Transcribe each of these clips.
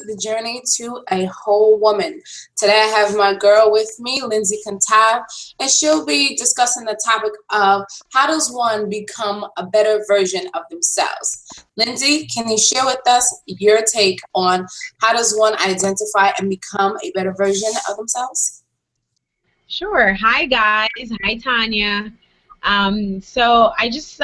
the journey to a whole woman. Today I have my girl with me, Lindsay Cantave, and she'll be discussing the topic of how does one become a better version of themselves. Lindsay, can you share with us your take on how does one identify and become a better version of themselves? Sure. Hi, guys. Hi, Tanya. So I just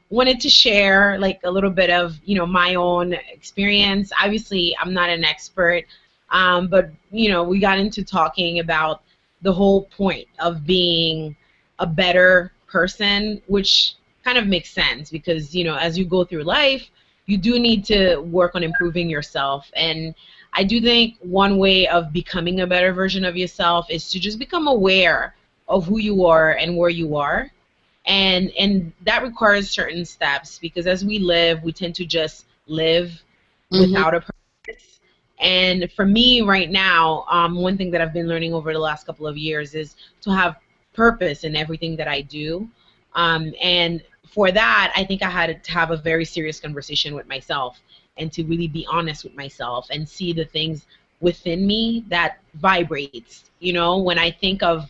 wanted to share like a little bit of, my own experience. Obviously, I'm not an expert, but, we got into talking about the whole point of being a better person, which kind of makes sense because, as you go through life, you do need to work on improving yourself. And I do think one way of becoming a better version of yourself is to just become aware of who you are and where you are. And that requires certain steps because as we live, we tend to just live Mm-hmm. without a purpose. And for me right now, one thing that I've been learning over the last couple of years is to have purpose in everything that I do. And for that, I think I had to have a very serious conversation with myself and to really be honest with myself and see the things within me that vibrates. When I think of,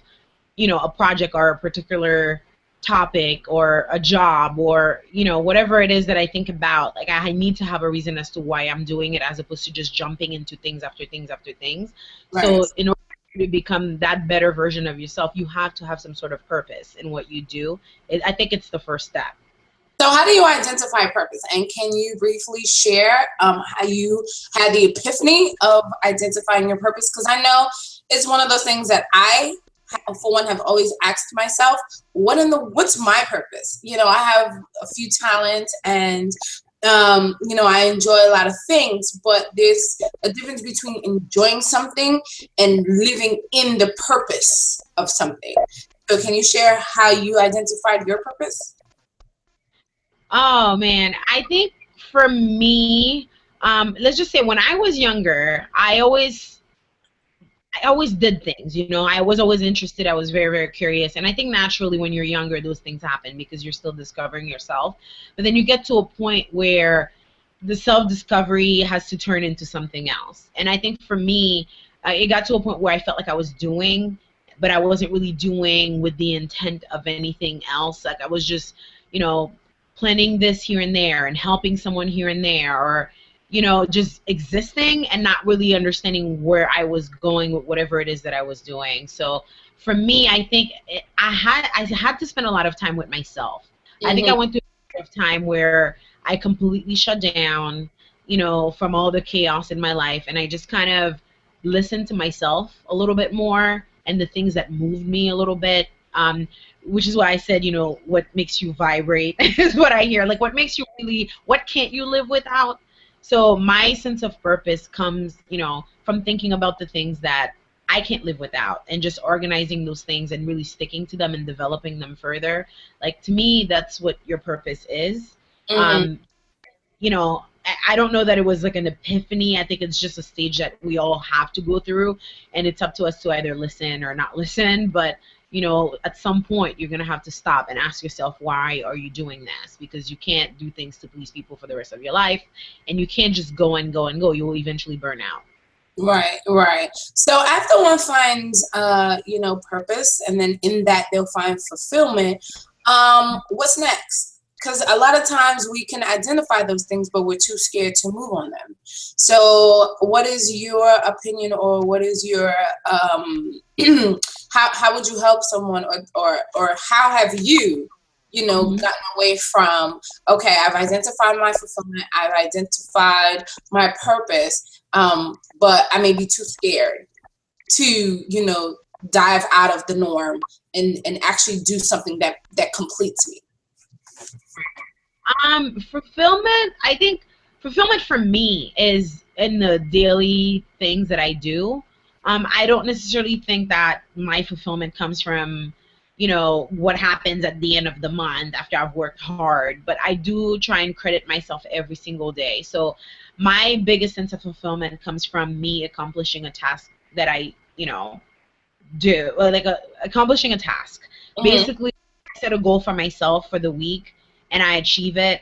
a project or a particular topic or a job or, whatever it is that I think about, like I need to have a reason as to why I'm doing it as opposed to just jumping into things after things after things. Right. So in order to become that better version of yourself, you have to have some sort of purpose in what you do. I think it's the first step. So how do you identify purpose? And can you briefly share how you had the epiphany of identifying your purpose? Because I know it's one of those things that I, for one, have always asked myself, what's my purpose? I have a few talents and, I enjoy a lot of things, but there's a difference between enjoying something and living in the purpose of something. So can you share how you identified your purpose? Oh man, I think for me, let's just say when I was younger, I always did things, I was always interested. I was very, very curious. And I think naturally when you're younger, those things happen because you're still discovering yourself. But then you get to a point where the self-discovery has to turn into something else. And I think for me, it got to a point where I felt like I was doing, but I wasn't really doing with the intent of anything else. Like I was just, you know, planning this here and there and helping someone here and there, or just existing and not really understanding where I was going with whatever it is that I was doing. So for me, I think I had to spend a lot of time with myself. I think I Mm-hmm. went through a period of time where I completely shut down, from all the chaos in my life, and I just kind of listened to myself a little bit more and the things that moved me a little bit. Which is why I said, what makes you vibrate is what I hear. Like, what makes you really, what can't you live without? So my sense of purpose comes, from thinking about the things that I can't live without and just organizing those things and really sticking to them and developing them further. Like, to me, that's what your purpose is. Mm-hmm. Um, I don't know that it was like an epiphany. I think it's just a stage that we all have to go through, and it's up to us to either listen or not listen. But at some point, you're gonna have to stop and ask yourself, why are you doing this? Because you can't do things to please people for the rest of your life, and you can't just go and go and go. You will eventually burn out. Right, right. So after one finds, purpose, and then in that they'll find fulfillment, what's next? Because a lot of times we can identify those things, but we're too scared to move on them. So, what is your opinion, or what is your how would you help someone, or how have you, Hmm. gotten away from, okay, I've identified my fulfillment, I've identified my purpose, but I may be too scared to, dive out of the norm and actually do something that completes me. Fulfillment, I think fulfillment for me is in the daily things that I do. I don't necessarily think that my fulfillment comes from, what happens at the end of the month after I've worked hard, but I do try and credit myself every single day. So my biggest sense of fulfillment comes from me accomplishing a task that I, do, or like accomplishing a task. Hmm. Basically, I set a goal for myself for the week and I achieve it.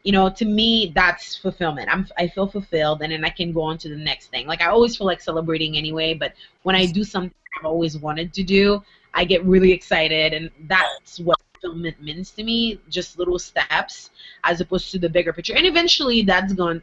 you know, to me, that's fulfillment. I feel fulfilled, and then I can go on to the next thing. Like I always feel like celebrating anyway, but when I do something I've always wanted to do, I get really excited, and that's what fulfillment means to me. Just little steps, as opposed to the bigger picture. And eventually, that's going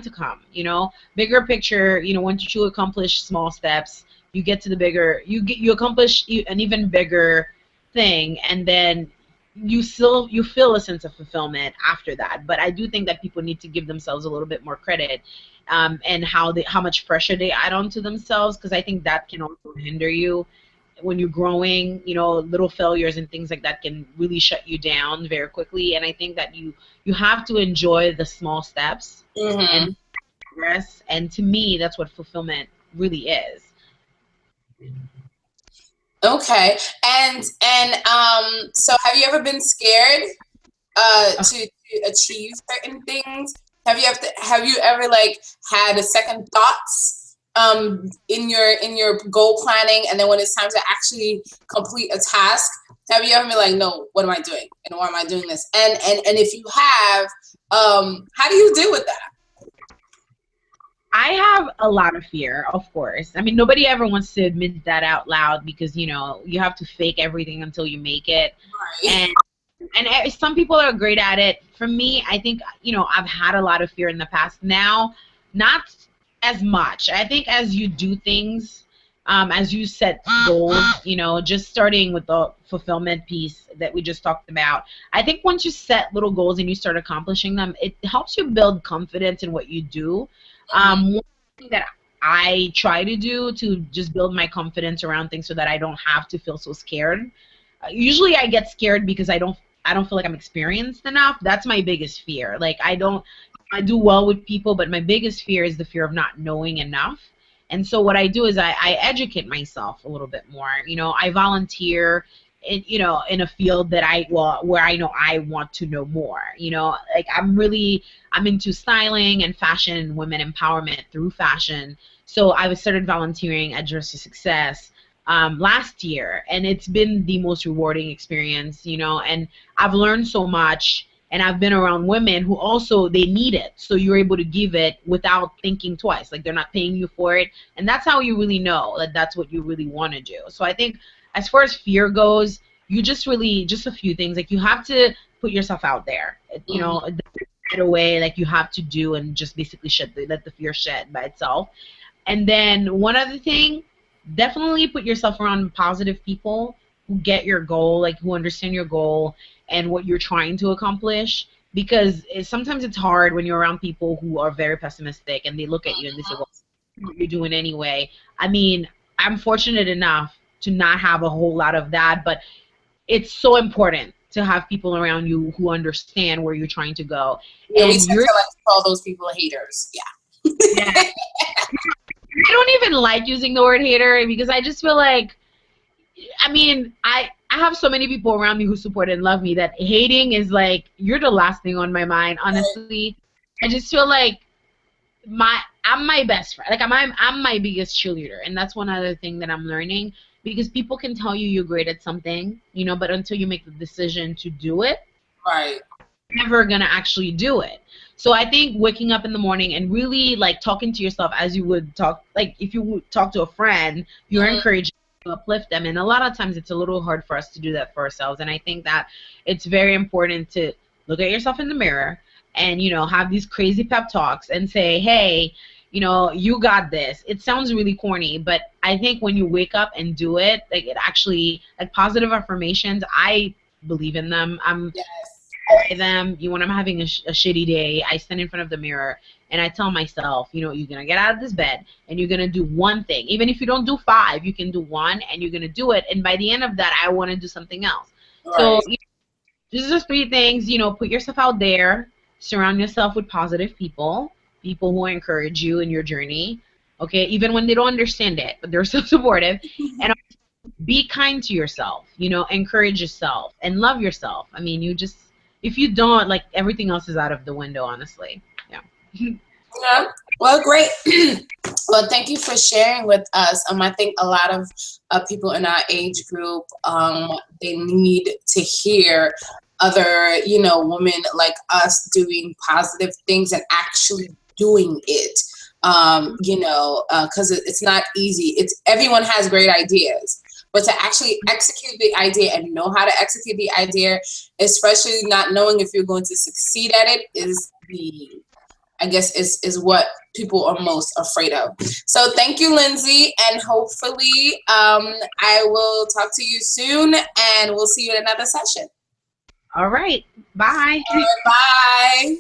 to come. You know, bigger picture. You know, once you accomplish small steps, you get to the bigger. You accomplish an even bigger thing, and then you feel a sense of fulfillment after that. But I do think that people need to give themselves a little bit more credit, and how much pressure they add onto themselves, because I think that can also hinder you when you're growing. You know, little failures and things like that can really shut you down very quickly. And I think that you have to enjoy the small steps Mm-hmm. and progress. And to me, that's what fulfillment really is. Okay. And so have you ever been scared to achieve certain things? Have you ever like had a second thoughts in your goal planning, and then when it's time to actually complete a task, have you ever been like, no, what am I doing? And why am I doing this? And if you have, how do you deal with that? I have a lot of fear, of course. I mean, nobody ever wants to admit that out loud, because you know you have to fake everything until you make it. Right. And some people are great at it. For me, I think, you know, I've had a lot of fear in the past. Now, not as much. I think as you do things, as you set goals, you know, just starting with the fulfillment piece that we just talked about, I think once you set little goals and you start accomplishing them, it helps you build confidence in what you do. One thing that I try to do to just build my confidence around things so that I don't have to feel so scared. Usually I get scared because I don't feel like I'm experienced enough. That's my biggest fear. Like I do well with people, but my biggest fear is the fear of not knowing enough. And so what I do is I educate myself a little bit more. You know, I volunteer in, you know, in a field that where I know I want to know more. You know, like I'm into styling and fashion and women empowerment through fashion. So I started volunteering at Dress to Success last year, and it's been the most rewarding experience, you know, and I've learned so much, and I've been around women who also, they need it, so you're able to give it without thinking twice, like they're not paying you for it, and that's how you really know that that's what you really want to do. So I think as far as fear goes, you just a few things, like you have to put yourself out there, you know, right away, like you have to do, and just basically let the fear shed by itself. And then one other thing, definitely put yourself around positive people who get your goal, like who understand your goal and what you're trying to accomplish. Because sometimes it's hard when you're around people who are very pessimistic and they look at you and they say, well, what you're doing anyway. I mean, I'm fortunate enough to not have a whole lot of that, but it's so important to have people around you who understand where you're trying to go. Yeah, we And tend to like to call those people haters. Yeah. yeah. I don't even like using the word hater, because I just feel like, I mean, I have so many people around me who support and love me that hating is like, you're the last thing on my mind, honestly. I just feel like I'm my best friend. Like I'm my biggest cheerleader, and that's one other thing that I'm learning, because people can tell you you're great at something, you know, but until you make the decision to do it, Right. you're never gonna actually do it. So I think waking up in the morning and really like talking to yourself as you would talk, like if you would talk to a friend, you're encouraged to uplift them. And a lot of times it's a little hard for us to do that for ourselves. And I think that it's very important to look at yourself in the mirror and, you know, have these crazy pep talks and say, hey, you know, you got this. It sounds really corny, but I think when you wake up and do it, like it actually, like positive affirmations, I believe in them. Yes. Them. You, when I'm having a shitty day, I stand in front of the mirror and I tell myself, you know, you're gonna get out of this bed and you're gonna do one thing. Even if you don't do 5, you can do 1, and you're gonna do it. And by the end of that, I want to do something else. Right. So you know, this is just 3 things. You know, put yourself out there, surround yourself with positive people who encourage you in your journey. Okay, even when they don't understand it, but they're so supportive. And be kind to yourself, you know, encourage yourself and love yourself. I mean, you just, if you don't, like, everything else is out of the window, honestly. Yeah. Yeah. Well, great. Well, thank you for sharing with us. I think a lot of people in our age group, they need to hear other, women like us doing positive things and actually doing it. Because it's not easy. Everyone has great ideas, but to actually execute the idea and know how to execute the idea, especially not knowing if you're going to succeed at it, is what people are most afraid of. So thank you, Lindsay, and hopefully I will talk to you soon, and we'll see you in another session. All right. Bye. All right, bye.